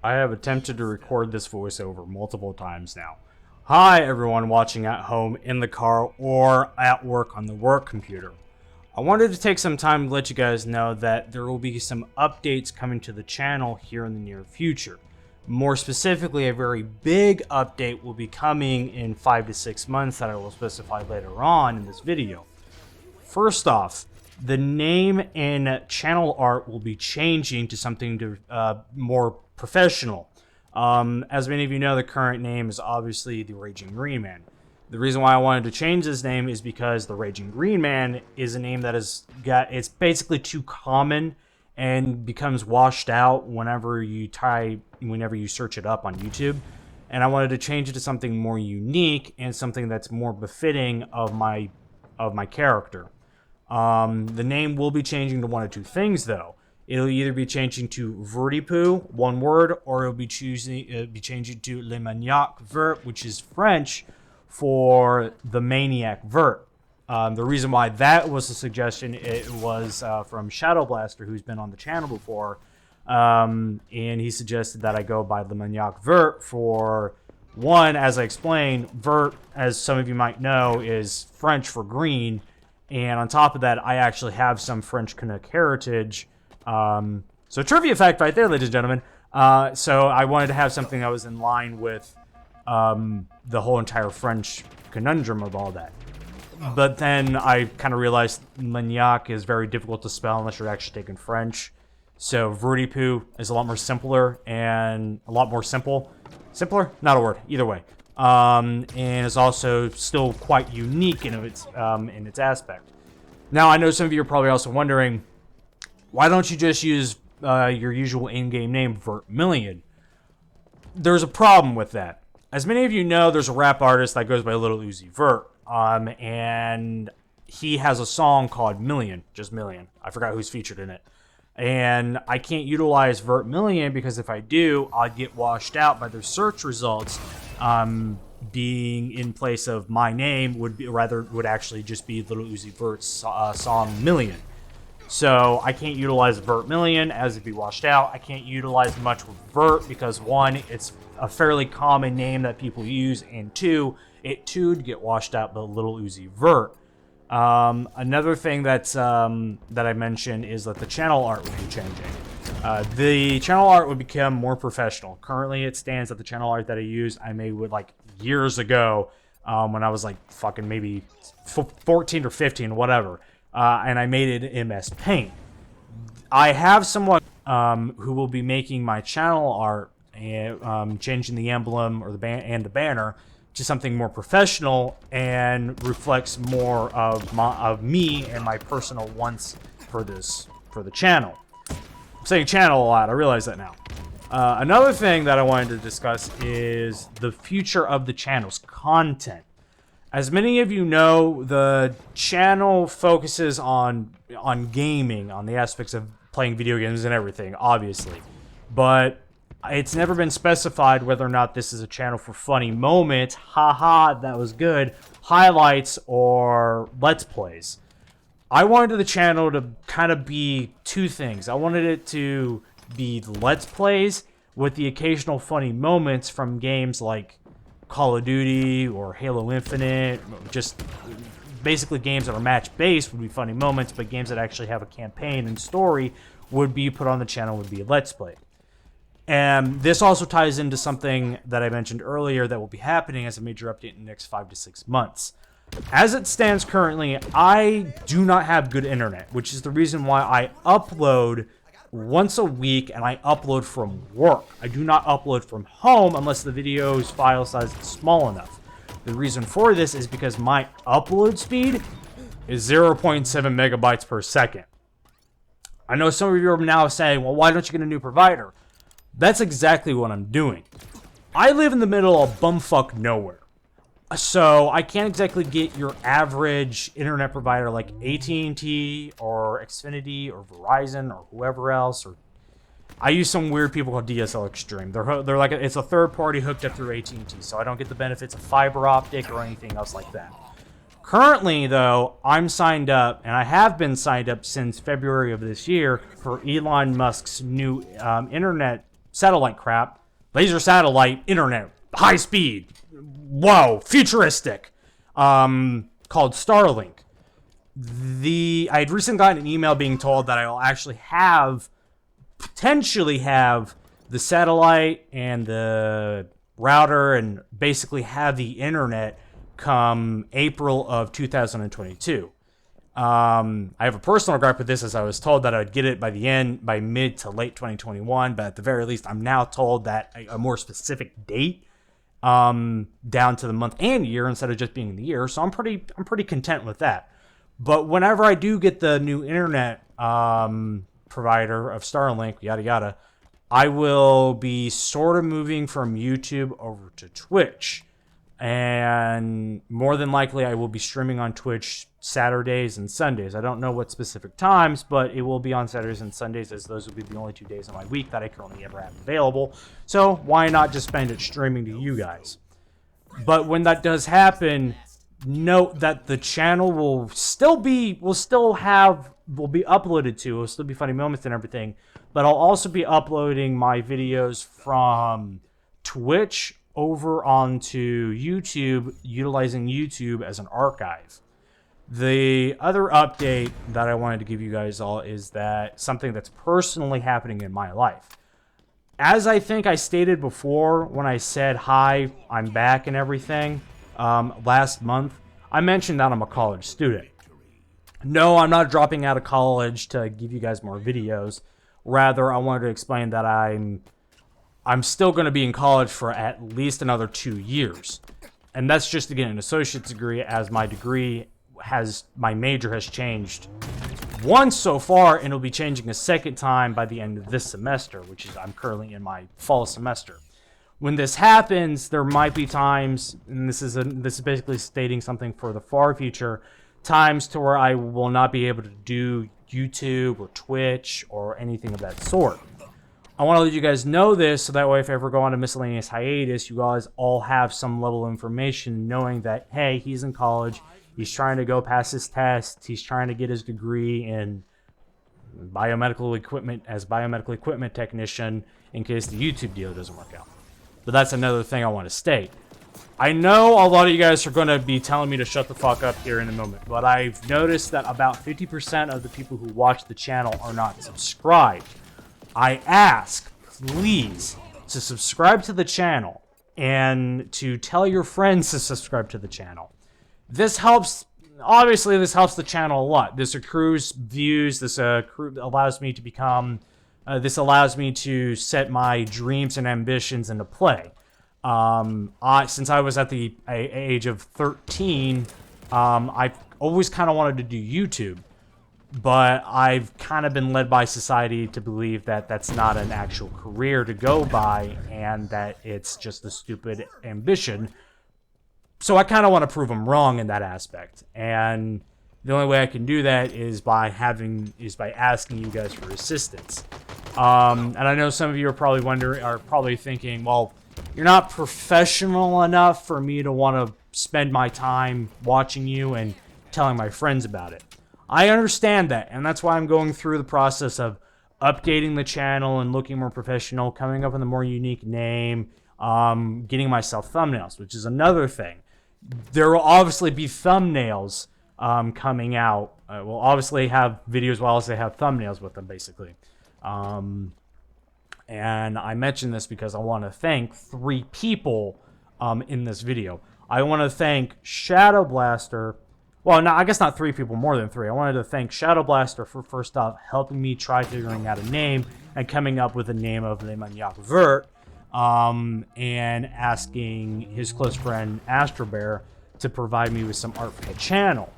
I have attempted to record this voiceover multiple times now. Hi, everyone watching at home, in the car, or at work on the work computer. I wanted to take some time to let you guys know that there will be some updates coming to the channel here in the near future. More specifically, a very big update will be coming in 5 to 6 months that I will specify later on in this video. First off, the name and channel art will be changing to something more professional. As many of you know, the current name is obviously the Raging Green Man. The reason why I wanted to change this name is because the Raging Green Man is a name that it's basically too common and becomes washed out whenever you search it up on YouTube. And I wanted to change it to something more unique and something that's more befitting of my character. The name will be changing to one of two things, though. It'll either be changing to Vertipoo, one word, or it'll be changing to Le Maniac Vert, which is French for the Maniac Vert. The reason why that was a suggestion, it was from Shadow Blaster, who's been on the channel before, and he suggested that I go by Le Maniac Vert for one, as I explained, Vert, as some of you might know, is French for green. And on top of that, I actually have some French Canuck heritage. So trivia fact right there, ladies and gentlemen. So I wanted to have something that was in line with the whole entire French conundrum of all that. But then I kind of realized Maniac is very difficult to spell unless you're actually taking French. So Vertipoo is a lot more simpler and a lot more simple. Simpler? Not a word. Either way. And is also still quite unique in its aspect. Now, I know some of you are probably also wondering, why don't you just use your usual in-game name, Vertmillion? There's a problem with that. As many of you know, there's a rap artist that goes by Lil Uzi Vert, and he has a song called Million, just Million. I forgot who's featured in it. And I can't utilize Vertmillion because if I do, I'd get washed out by their search results. Being in place of my name would actually just be Little Uzi Vert's song Million. So I can't utilize Vertmillion as it'd be washed out. I can't utilize much with Vert because one, it's a fairly common name that people use, and two, it too'd get washed out by Little Uzi Vert. Another thing that I mentioned is that the channel art will be changing. The channel art would become more professional. Currently, it stands that the channel art that I use, I made with years ago when I was fucking maybe 14 or 15, whatever. And I made it in MS Paint. I have someone who will be making my channel art and changing the emblem or the banner to something more professional and reflects more of me and my personal wants for the channel. I'm saying channel a lot, I realize that now. Another thing that I wanted to discuss is the future of the channel's content. As many of you know, the channel focuses on gaming, on the aspects of playing video games and everything, obviously. But it's never been specified whether or not this is a channel for funny moments, haha, that was good, highlights, or let's plays. I wanted the channel to kind of be two things. I wanted it to be let's plays with the occasional funny moments from games like Call of Duty or Halo Infinite, just basically games that are match-based would be funny moments, but games that actually have a campaign and story would be put on the channel, would be a let's play. And this also ties into something that I mentioned earlier that will be happening as a major update in the next 5 to 6 months. As it stands currently, I do not have good internet, which is the reason why I upload once a week, and I upload from work. I do not upload from home unless the video's file size is small enough. The reason for this is because my upload speed is 0.7 megabytes per second. I know some of you are now saying, well, why don't you get a new provider? That's exactly what I'm doing. I live in the middle of bumfuck nowhere. So I can't exactly get your average internet provider like AT&T or Xfinity or Verizon or whoever else. Or I use some weird people called DSL Extreme. They're like it's a third party hooked up through AT&T, so I don't get the benefits of fiber optic or anything else like that. Currently, though, I'm signed up, and I have been signed up since February of this year for Elon Musk's new internet satellite crap. Laser satellite internet, high speed, whoa, futuristic, called Starlink. I had recently gotten an email being told that I will actually potentially have the satellite and the router and basically have the internet come April of 2022. I have a personal gripe with this, as I was told that I would get it by mid to late 2021, but at the very least, I'm now told that a more specific date, down to the month and year instead of just being the year. So I'm pretty content with that. But whenever I do get the new internet provider of Starlink, yada yada, I will be sort of moving from YouTube over to Twitch. And more than likely, I will be streaming on Twitch Saturdays and Sundays. I don't know what specific times, but it will be on Saturdays and Sundays, as those will be the only 2 days of my week that I currently ever have available. So why not just spend it streaming to you guys? But when that does happen, note that the channel will be uploaded to. Will still be funny moments and everything, but I'll also be uploading my videos from Twitch over onto YouTube, utilizing YouTube as an archive. The other update that I wanted to give you guys all is that something that's personally happening in my life. As I think I stated before when I said, hi, I'm back and everything, last month, I mentioned that I'm a college student. No, I'm not dropping out of college to give you guys more videos. Rather, I wanted to explain that I'm still going to be in college for at least another 2 years. And that's just to get an associate's degree, as my major has changed once so far, and it'll be changing a second time by the end of this semester, which is I'm currently in my fall semester. When this happens, there might be times, and this is basically stating something for the far future, times to where I will not be able to do YouTube or Twitch or anything of that sort. I want to let you guys know this, so that way if I ever go on a miscellaneous hiatus, you guys all have some level of information knowing that, hey, he's in college, he's trying to go past his tests, he's trying to get his degree in biomedical equipment technician in case the YouTube deal doesn't work out. But that's another thing I want to state. I know a lot of you guys are going to be telling me to shut the fuck up here in a moment, but I've noticed that about 50% of the people who watch the channel are not subscribed. I ask, please, to subscribe to the channel and to tell your friends to subscribe to the channel. This helps the channel a lot. This accrues views. This allows me to set my dreams and ambitions into play. Since I was at the age of 13, I always kind of wanted to do YouTube, but I've kind of been led by society to believe that that's not an actual career to go by and that it's just a stupid ambition. So I kind of want to prove them wrong in that aspect. And the only way I can do that is by asking you guys for assistance. And I know some of you are probably thinking, well, you're not professional enough for me to want to spend my time watching you and telling my friends about it. I understand that, and that's why I'm going through the process of updating the channel and looking more professional, coming up with a more unique name, getting myself thumbnails, which is another thing. There will obviously be thumbnails coming out. We'll obviously have videos while they have thumbnails with them, basically. And I mention this because I want to thank 3 people in this video. I want to thank Shadow Blaster. Well, no, I guess not 3 people, more than 3. I wanted to thank Shadow Blaster for, first off, helping me try figuring out a name and coming up with a name of Le Maniac Vert, and asking his close friend Astro Bear to provide me with some art for the channel.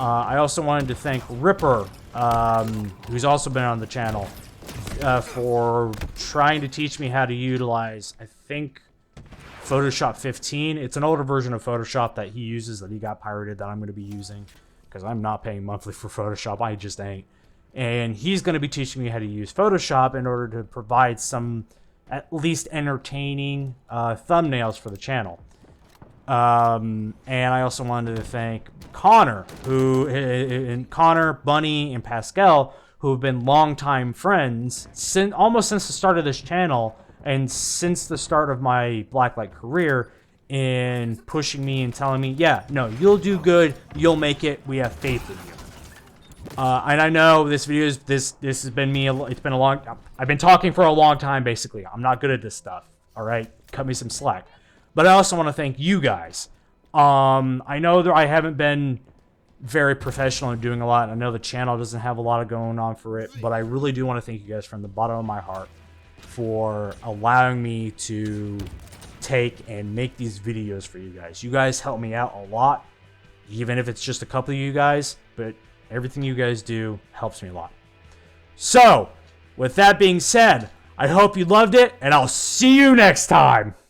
I also wanted to thank Ripper, who's also been on the channel, for trying to teach me how to utilize, I think, Photoshop 15. It's an older version of Photoshop that he uses that he got pirated that I'm going to be using because I'm not paying monthly for Photoshop. I just ain't. And he's going to be teaching me how to use Photoshop in order to provide some at least entertaining thumbnails for the channel. And I also wanted to thank Connor, Connor, Bunny, and Pascal, who have been longtime friends almost since the start of this channel. and since the start of my blacklight career, in pushing me and telling me, yeah, no, you'll do good, you'll make it, we have faith in you. And I know this video is this has been me. It's been a long. I've been talking for a long time. Basically, I'm not good at this stuff. All right, cut me some slack. But I also want to thank you guys. I know that I haven't been very professional in doing a lot. I know the channel doesn't have a lot of going on for it, but I really do want to thank you guys from the bottom of my heart for allowing me to take and make these videos for you guys. You guys help me out a lot, even if it's just a couple of you guys, but everything you guys do helps me a lot. So, with that being said, I hope you loved it, and I'll see you next time.